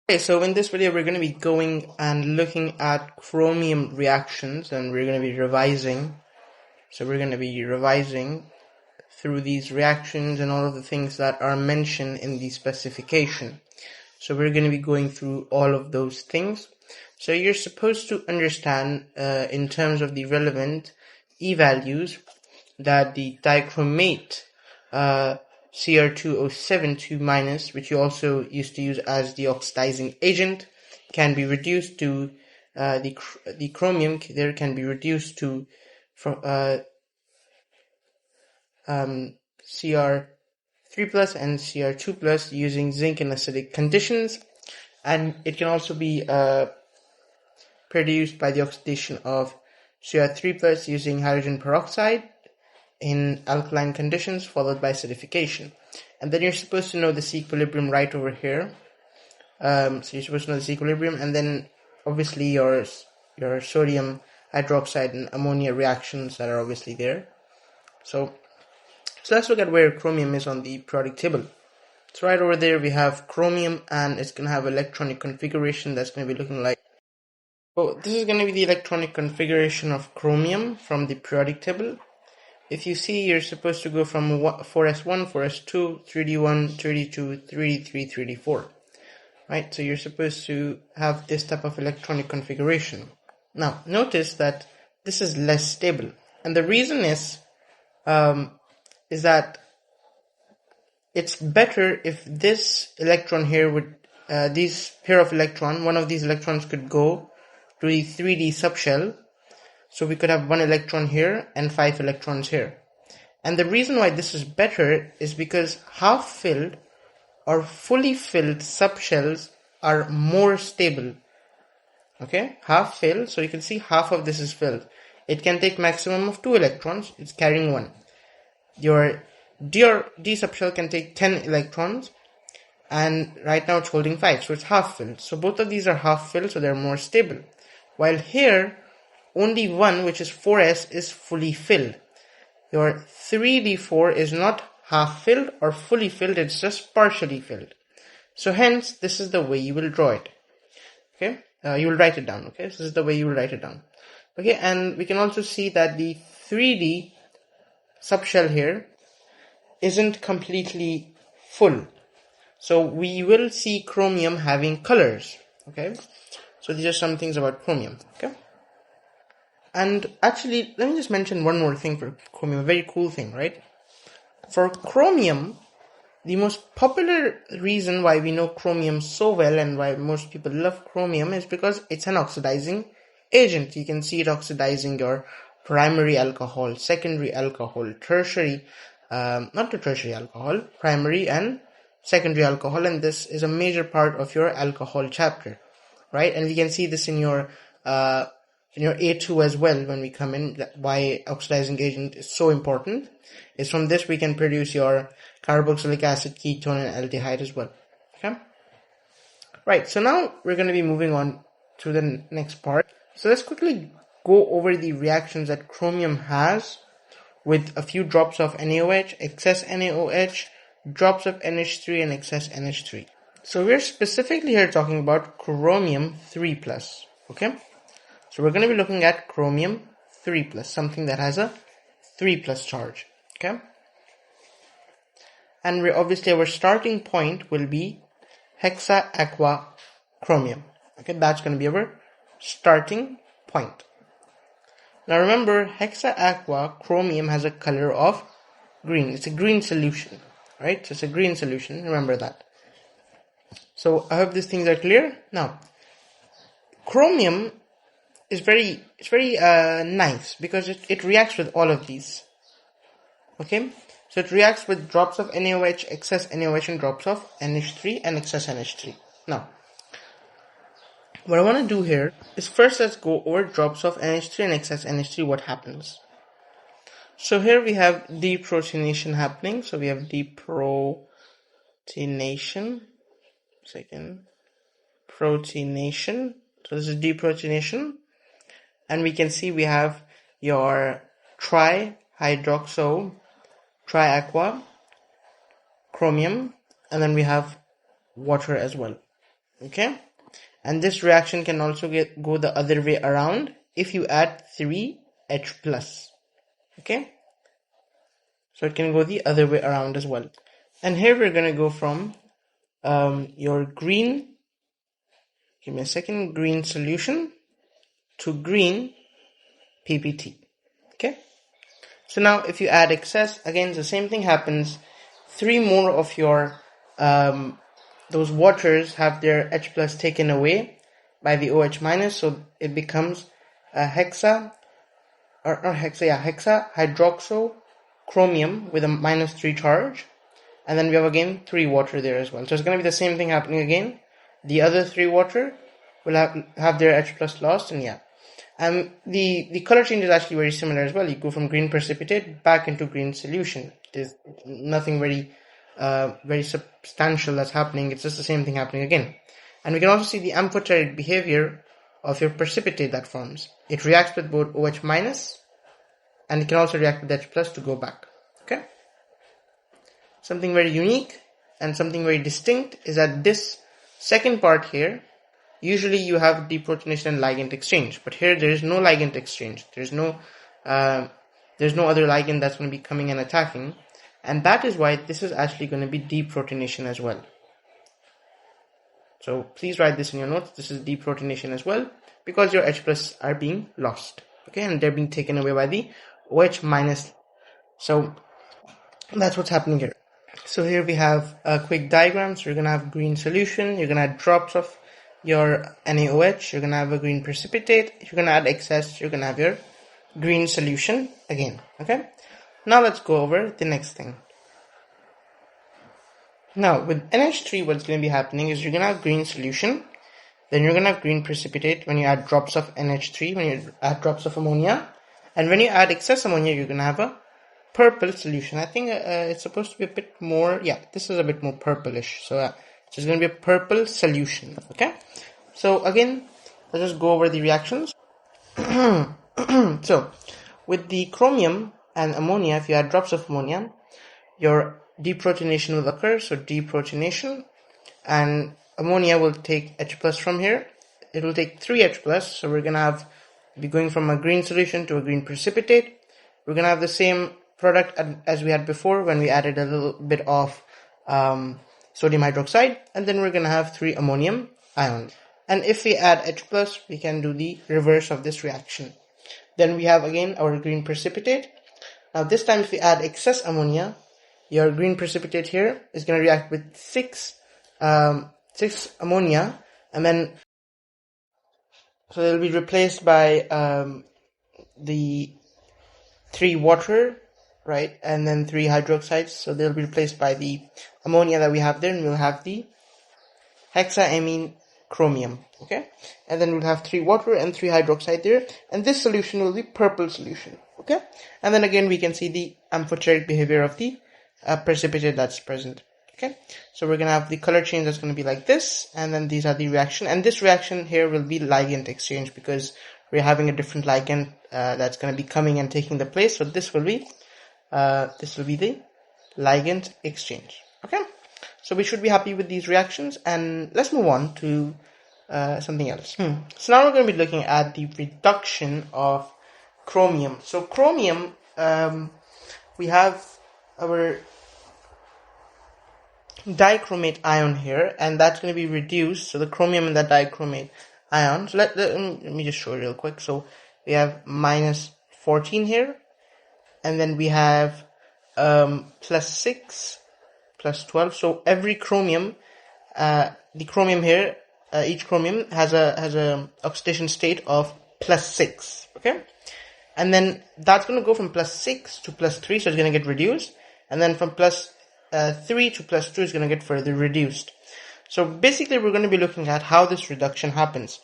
Okay, so in this video we're going to be going and looking at chromium reactions, and we're going to be revising. So we're going to be revising through these reactions and all of the things that are mentioned in the specification. So we're going to be going through all of those things. So you're supposed to understand in terms of the relevant E values that the dichromate Cr2O7 which you also used to use as the oxidizing agent, can be reduced to the chromium there can be reduced to from Cr3+ and Cr2+ using zinc and acidic conditions, and it can also be produced by the oxidation of Cr3+ using hydrogen peroxide in alkaline conditions, followed by acidification. And then you're supposed to know this equilibrium right over here. So you're supposed to know this equilibrium, and then obviously your sodium hydroxide and ammonia reactions that are obviously there. So let's look at where chromium is on the periodic table. So right over there we have chromium, and it's going to have electronic configuration that's going to be looking like. So this is going to be the electronic configuration of chromium from the periodic table. If you see, you're supposed to go from 4s1, 4s2, 3d1, 3d2, 3d3, 3d4. Right, so you're supposed to have this type of electronic configuration. Now, notice that this is less stable. And the reason is that it's better if this electron here would, these pair of electron, one of these electrons could go to the 3d subshell. So we could have one electron here and 5 electrons here. And the reason why this is better is because half-filled or fully filled subshells are more stable. Okay, half-filled, so you can see half of this is filled. It can take maximum of 2 electrons, it's carrying 1. Your D subshell can take 10 electrons, and right now it's holding 5, so it's half-filled. So both of these are half-filled, so they're more stable. While here, only one, which is 4s, is fully filled. Your 3d4 is not half filled or fully filled, it's just partially filled. So hence, this is the way you will draw it. Okay, you will write it down. Okay, this is the way you will write it down. Okay, and we can also see that the 3d subshell here isn't completely full. So we will see chromium having colors. Okay, so these are some things about chromium. Okay. And actually, let me just mention one more thing for chromium, a very cool thing, right? For chromium, the most popular reason why we know chromium so well and why most people love chromium is because it's an oxidizing agent. You can see it oxidizing your primary alcohol, secondary alcohol, tertiary, not the tertiary alcohol, primary and secondary alcohol, and this is a major part of your alcohol chapter, right? And we can see this in your A2 as well when we come in, why oxidizing agent is so important. Is from this we can produce your carboxylic acid, ketone, and aldehyde as well. Okay? Right, so now we're going to be moving on to the next part. So let's quickly go over the reactions that chromium has with a few drops of NaOH, excess NaOH, drops of NH3, and excess NH3. So we're specifically here talking about chromium 3+. Okay? So we're going to be looking at chromium 3+, something that has a 3+ charge. Okay? And obviously our starting point will be hexa-aqua chromium. Okay, that's going to be our starting point. Now remember, hexa-aqua chromium has a color of green. It's a green solution, right? So it's a green solution. Remember that. So I hope these things are clear. Now, chromium is very nice because it reacts with all of these. Okay, so it reacts with drops of NaOH, excess NaOH, and drops of NH3 and excess NH3. Now, what I want to do here is first let's go over drops of NH3 and excess NH3, what happens. So here we have deprotonation happening. So we have deprotonation. Protonation. So this is deprotonation. And we can see we have your trihydroxo, triaqua, chromium, and then we have water as well. Okay, and this reaction can also go the other way around if you add 3H plus. Okay, so it can go the other way around as well. And here we're going to go from your green, give me a second, green solution to green PPT. Okay, so now if you add excess, again the same thing happens. 3 more of your those waters have their H plus taken away by the OH minus, so it becomes a hexa hydroxo chromium with a -3 charge, and then we have again 3 water there as well. So it's going to be the same thing happening again. The other 3 water will have their H plus lost, and yeah. The color change is actually very similar as well. You go from green precipitate back into green solution. There's nothing very substantial that's happening. It's just the same thing happening again. And we can also see the amphoteric behavior of your precipitate that forms. It reacts with both OH minus, and it can also react with H plus to go back. Okay. Something very unique and something very distinct is that this second part here, usually you have deprotonation and ligand exchange, but here there is no ligand exchange. There's no other ligand that's going to be coming and attacking, and that is why this is actually going to be deprotonation as well. So please write this in your notes. This is deprotonation as well, because your H plus are being lost, okay, and they're being taken away by the OH minus. So that's what's happening here. So here we have a quick diagram. So you're going to have green solution, you're going to add drops of your NaOH, you're going to have a green precipitate, you're going to add excess, you're going to have your green solution again. Okay, now let's go over the next thing. Now with NH3, what's going to be happening is you're going to have green solution, then you're going to have green precipitate when you add drops of NH3, when you add drops of ammonia, and when you add excess ammonia, you're going to have a purple solution. I think it's supposed to be a bit more, yeah, this is a bit more purplish. So it's going to be a purple solution. Okay, so again, let's just go over the reactions. So with the chromium and ammonia, if you add drops of ammonia, your deprotonation will occur. So deprotonation, and ammonia will take H plus from here. It will take 3H plus. So we're going to be going from a green solution to a green precipitate. We're going to have the same product as we had before when we added a little bit of sodium hydroxide, and then we're going to have 3 ammonium ions. And if we add H plus, we can do the reverse of this reaction. Then we have again our green precipitate. Now this time if we add excess ammonia, your green precipitate here is going to react with 6 ammonia, and then so they'll be replaced by the 3 water, right, and then 3 hydroxides. So they'll be replaced by the ammonia that we have there, and we'll have the hexaamine chromium. Okay, and then we'll have 3 water and 3 hydroxide there, and this solution will be purple solution. Okay, and then again we can see the amphoteric behavior of the precipitate that's present. Okay, so we're gonna have the color change that's going to be like this, and then these are the reaction, and this reaction here will be ligand exchange because we're having a different ligand that's going to be coming and taking the place. So this will be the ligand exchange. Okay, so we should be happy with these reactions, and let's move on to something else. So now we're going to be looking at the reduction of chromium. So chromium, we have our dichromate ion here, and that's going to be reduced. So the chromium in that dichromate ion. So let me just show you real quick. So we have -14 here, and then we have +6, +12. So every chromium, the chromium here, each chromium has a oxidation state of +6. Okay, and then that's going to go from +6 to +3, so it's going to get reduced, and then from +3 to +2 is going to get further reduced. So basically we're going to be looking at how this reduction happens.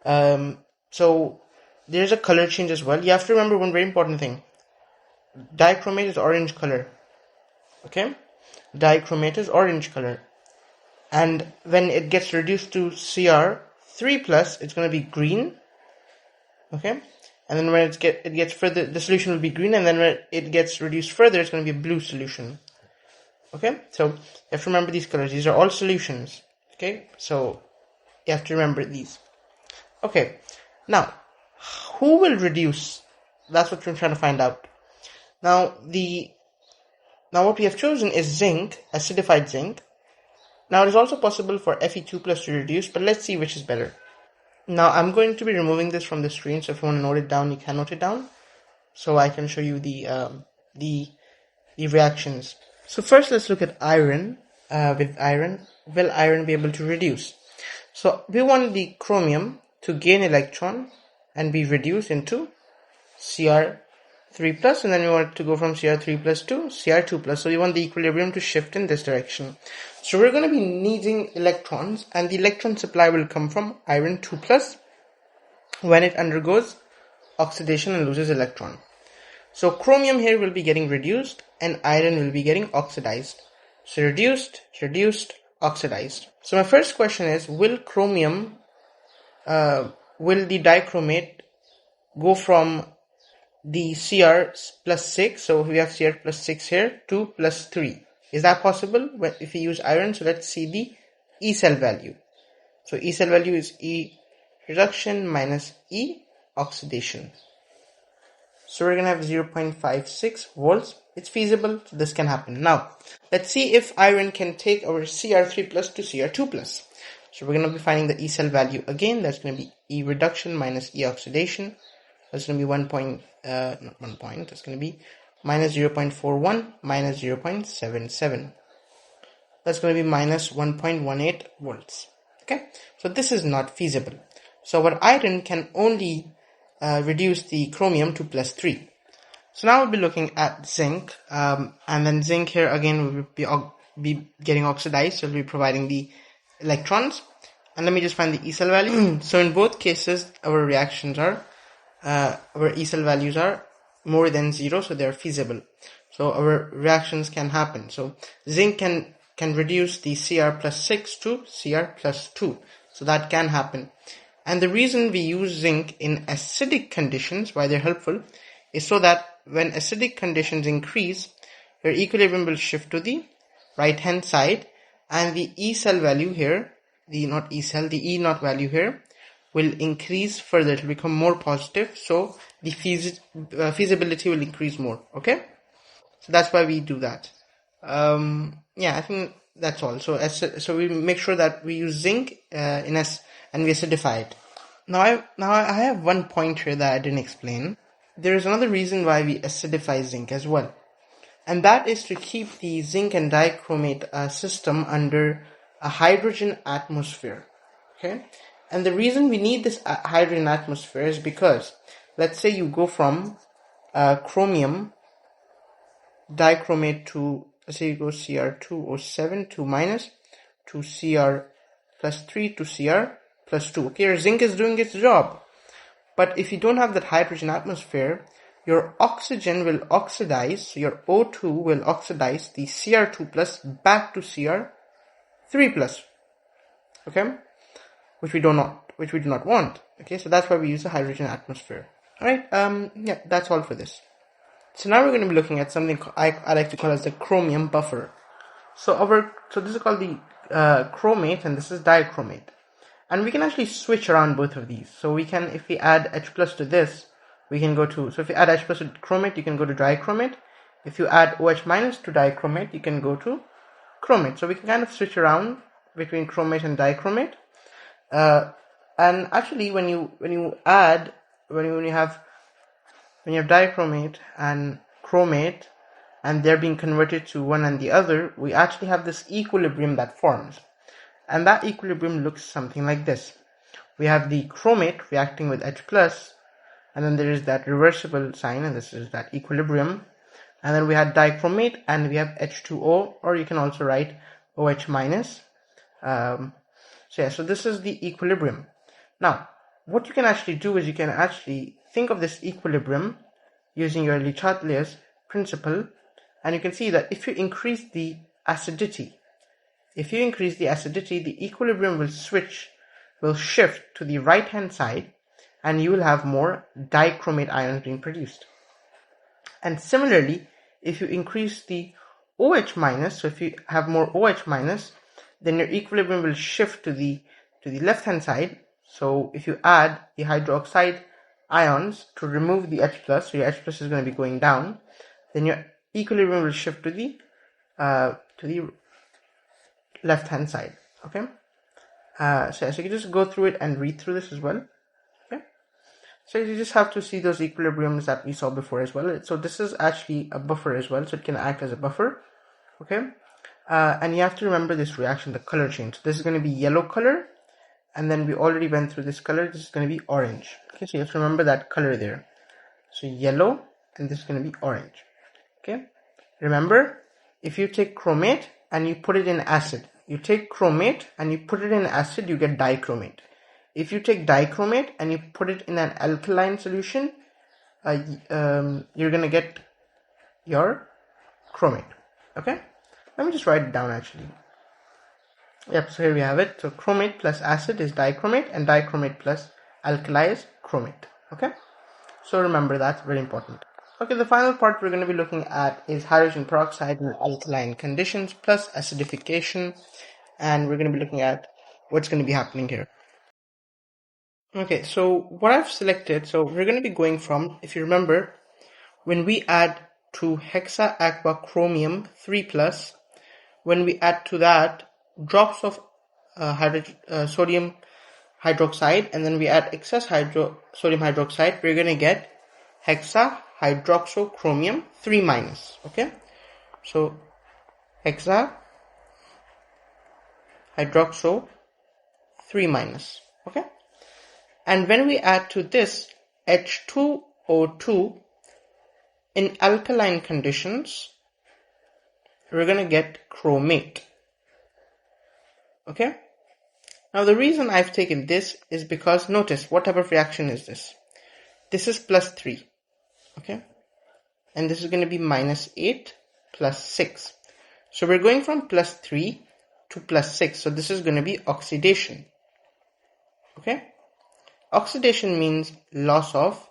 So there's a color change as well. You have to remember one very important thing. Dichromate is orange color. Okay, dichromate is orange color, and when it gets reduced to Cr3+, it's going to be green. Okay, and then when it gets further, the solution will be green, and then when it gets reduced further, it's going to be a blue solution. Okay, so you have to remember these colors. These are all solutions. Okay, so You have to remember these. Okay, now, who will reduce? That's what we're trying to find out. Now, what we have chosen is zinc, acidified zinc. Now, it is also possible for Fe2 plus to reduce, but let's see which is better. Now, I'm going to be removing this from the screen, so if you want to note it down, you can note it down, so I can show you the reactions. So first, let's look at iron. With iron, will iron be able to reduce? So we want the chromium to gain electron and be reduced into Cr3 plus, and then we want it to go from Cr3 plus to Cr2 plus. So we want the equilibrium to shift in this direction. So we're going to be needing electrons, and the electron supply will come from iron 2 plus when it undergoes oxidation and loses electron. So chromium here will be getting reduced and iron will be getting oxidized. So reduced, oxidized. So my first question is, will chromium, will the dichromate go from the Cr plus 6, so we have Cr plus 6 here, to plus 3. Is that possible if we use iron? So let's see the E cell value. So E cell value is E reduction minus E oxidation. So we're going to have 0.56 volts. It's feasible, so this can happen. Now, let's see if iron can take our Cr3 plus to Cr2 plus. So we're going to be finding the E cell value again. That's going to be E reduction minus E oxidation. That's going to be that's going to be minus 0.41 minus 0.77. That's going to be minus 1.18 volts. Okay, so this is not feasible. So our iron can only reduce the chromium to plus 3. So now we'll be looking at zinc, and then zinc here again will be getting oxidized, so we'll be providing the electrons. And let me just find the E cell value. So in both cases, our reactions are, our E cell values are more than 0, so they are feasible. So our reactions can happen. So zinc can reduce the Cr plus 6 to Cr plus 2. So that can happen. And the reason we use zinc in acidic conditions, why they're helpful, is so that when acidic conditions increase, your equilibrium will shift to the right hand side, and the E cell value here, the E naught value here, will increase further. It will become more positive, so the feasibility will increase more. Okay, so that's why we do that. Yeah, I think that's all. So we make sure that we use zinc and we acidify it. Now I have one point here that I didn't explain. There is another reason why we acidify zinc as well, and that is to keep the zinc and dichromate system under a hydrogen atmosphere. Okay, and the reason we need this hydrogen atmosphere is because, let's say you go from chromium dichromate to, let's say you go Cr2O7 to minus to Cr plus 3 to Cr plus 2. Okay, your zinc is doing its job. But if you don't have that hydrogen atmosphere, your oxygen will oxidize, so your O2 will oxidize the Cr2 plus back to Cr3 plus. Okay? Which we do not want. Okay, so that's why we use the hydrogen atmosphere. Alright, yeah, that's all for this. So now we're going to be looking at something I like to call as the chromium buffer. So this is called the chromate, and this is dichromate. And we can actually switch around both of these. So we can, if we add H plus to this, we can go to, so if you add H plus to chromate, you can go to dichromate. If you add OH minus to dichromate, you can go to chromate. So we can kind of switch around between chromate and dichromate. And actually when you have dichromate and chromate, and they're being converted to one and the other, we actually have this equilibrium that forms. And that equilibrium looks something like this. We have the chromate reacting with H plus, and then there is that reversible sign, and this is that equilibrium. And then we have dichromate, and we have H2O, or you can also write OH minus. So this is the equilibrium. Now, what you can actually do is you can actually think of this equilibrium using your Le Chatelier's principle, and you can see that if you increase the acidity, the equilibrium will shift to the right hand side, and you will have more dichromate ions being produced. And similarly, if you increase the OH minus, so if you have more OH minus, then your equilibrium will shift to the to the left hand side. So if you add the hydroxide ions to remove the H plus, so your H plus is going to be going down, then your equilibrium will shift to the left hand side. Okay. So you can just go through it and read through this as well. Okay. So you just have to see those equilibriums that we saw before as well. So this is actually a buffer as well, so it can act as a buffer. Okay. And you have to remember this reaction, the color change. So this is going to be yellow color, and then we already went through this color. This is going to be orange. Okay, so you have to remember that color there. So yellow, and this is going to be orange. Okay. Remember, if you take chromate and you put it in acid, you take chromate and you put it in acid, you get dichromate. If you take dichromate and you put it in an alkaline solution, you're going to get your chromate. Okay. Let me just write it down actually. Yep, so here we have it. So chromate plus acid is dichromate, and dichromate plus alkali is chromate. Okay. So remember, that's very important. Okay, the final part we're going to be looking at is hydrogen peroxide in alkaline conditions plus acidification, and we're going to be looking at what's going to be happening here. Okay, so what I've selected, so we're going to be going from, if you remember, when we add to hexa aqua chromium 3+, when we add to that drops of sodium hydroxide, and then we add excess sodium hydroxide, we're going to get hexa hydroxochromium 3-. Okay, so hexa hydroxo 3-. Okay, and when we add to this H2O2 in alkaline conditions, we're going to get chromate. Okay, now the reason I've taken this is because notice what type of reaction is this. This is +3. Okay, and this is going to be -8 plus 6. So we're going from +3 to +6. So this is going to be oxidation. Okay, oxidation means loss of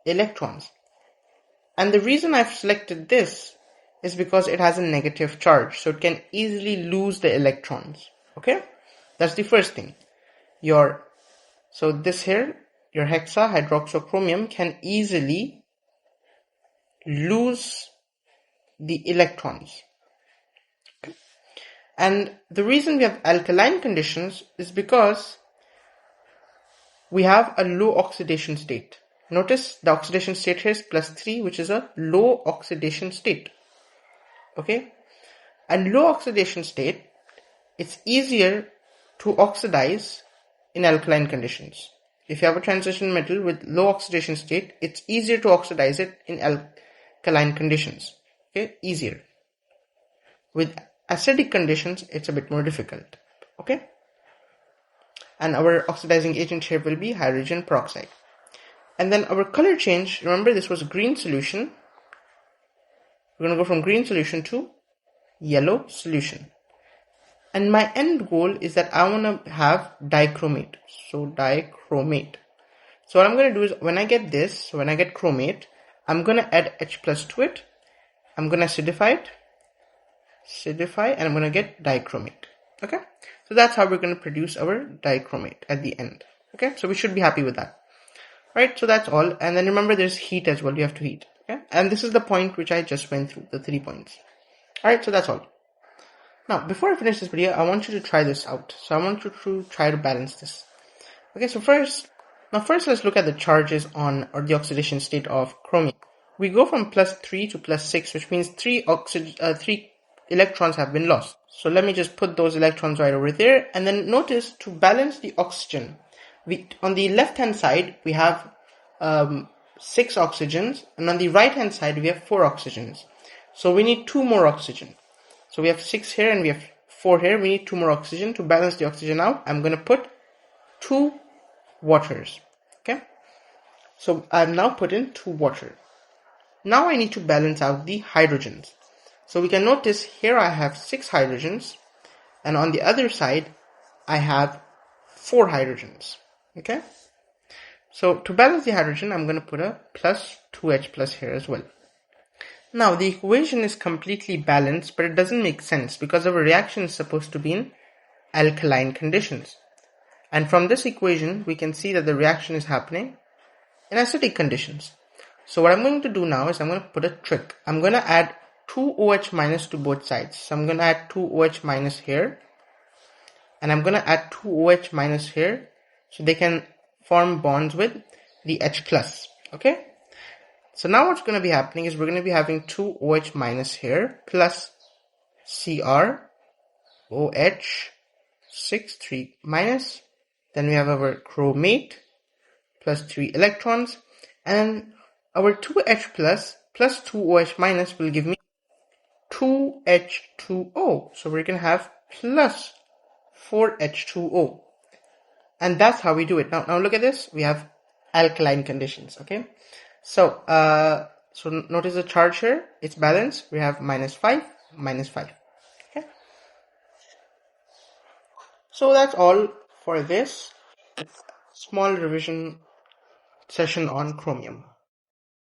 electrons. And the reason I've selected this is because it has a negative charge, so it can easily lose the electrons. Okay, that's the first thing. So this here, your hexa hydroxochromium can easily lose the electrons. Okay. And the reason we have alkaline conditions is because we have a low oxidation state. Notice the oxidation state here is +3, which is a low oxidation state. Okay, and low oxidation state, it's easier to oxidize in alkaline conditions. If you have a transition metal with low oxidation state, it's easier to oxidize it in alkaline conditions. Okay, easier. With acidic conditions, it's a bit more difficult. Okay, and our oxidizing agent here will be hydrogen peroxide. And then our color change, remember this was a green solution. We're going to go from green solution to yellow solution. And my end goal is that I want to have dichromate. So dichromate. So what I'm going to do is when I get this, so when I get chromate, I'm going to add H plus to it. I'm going to acidify, and I'm going to get dichromate. Okay. So that's how we're going to produce our dichromate at the end. Okay. So we should be happy with that. Right. So that's all. And then remember there's heat as well. You have to heat. Okay. And this is the point which I just went through, the 3 points. Alright, so that's all. Now, before I finish this video, I want you to try this out. So I want you to try to balance this. Okay, so first let's look at the charges on, or the oxidation state of chromium. We go from +3 to +6, which means 3 electrons have been lost. So let me just put those electrons right over there, and then notice to balance the oxygen. On the left hand side, we have 6 oxygens, and on the right hand side, we have 4 oxygens. So we need 2 more oxygen. So we have 6 here and we have 4 here. We need 2 more oxygen. To balance the oxygen out, I'm going to put 2 waters. Okay. So I've now put in 2 water. Now I need to balance out the hydrogens. So we can notice here I have 6 hydrogens, and on the other side I have 4 hydrogens. Okay. So to balance the hydrogen, I'm going to put a +2H plus here as well. Now the equation is completely balanced, but it doesn't make sense because our reaction is supposed to be in alkaline conditions. And from this equation, we can see that the reaction is happening in acidic conditions. So what I'm going to do now is I'm going to put a trick. I'm going to add 2 OH minus to both sides. So I'm going to add 2 OH minus here. And I'm going to add 2 OH minus here. So they can form bonds with the H plus. Okay. So now what's going to be happening is we're going to be having 2 OH minus here plus Cr OH 6 3 minus. Then we have our chromate plus 3 electrons, and our 2H plus 2OH minus will give me 2H2O. So we're going to have plus 4H2O. And that's how we do it. Now look at this. We have alkaline conditions. Okay. So, so notice the charge here. It's balanced. We have -5, -5. Okay. So that's all for this small revision session on chromium.